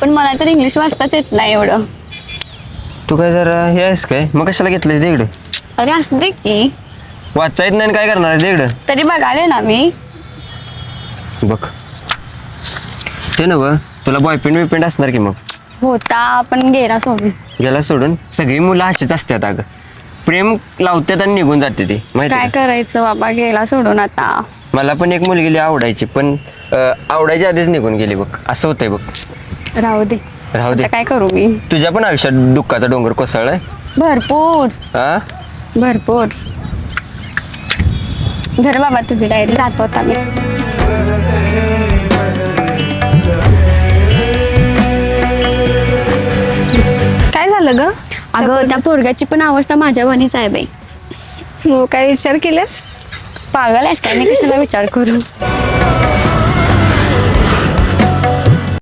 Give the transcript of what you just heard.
पण मला तर इंग्लिश वाचताच येत नाही एवढं. तू काय जरा हे आहेस काय? मग कशाला घेतलं ते इकडं? अरे असू दे की, वाचता येत नाही आणि काय करणार आहे ते इकडं? तरी बघाले ना मी. बघ ते नव तुला बॉयफ्रेंड बिफ्रेंड असणार की मग? होता पण गेला सोडून. गेला सोडून. सगळी मुलं अशीच असतात अगं, प्रेम लावतात आणि निघून जाते ती माहिती काय आहे का? करायचं बाबा, गेला सोडून आता. मला पण एक मुलगी आवडायची, पण आवडायच्या आधीच निघून गेली बघ. असं होतंय बघ. राहू दे, राहू दे. आता काय करू मी. तुझ्या पण आयुष्यात दुःखाचा डोंगर कोसळलाय. भरपूर हा भरपूर. धर बाबा तुझी डायरी, जातो आता मी. काय झालं ग? अगं त्या पोरग्याची पण अवस्था माझ्या वाणीच आहे बाई. हो, काय विचार केलास? पागल आहेस काय? मी कशाला विचार करू.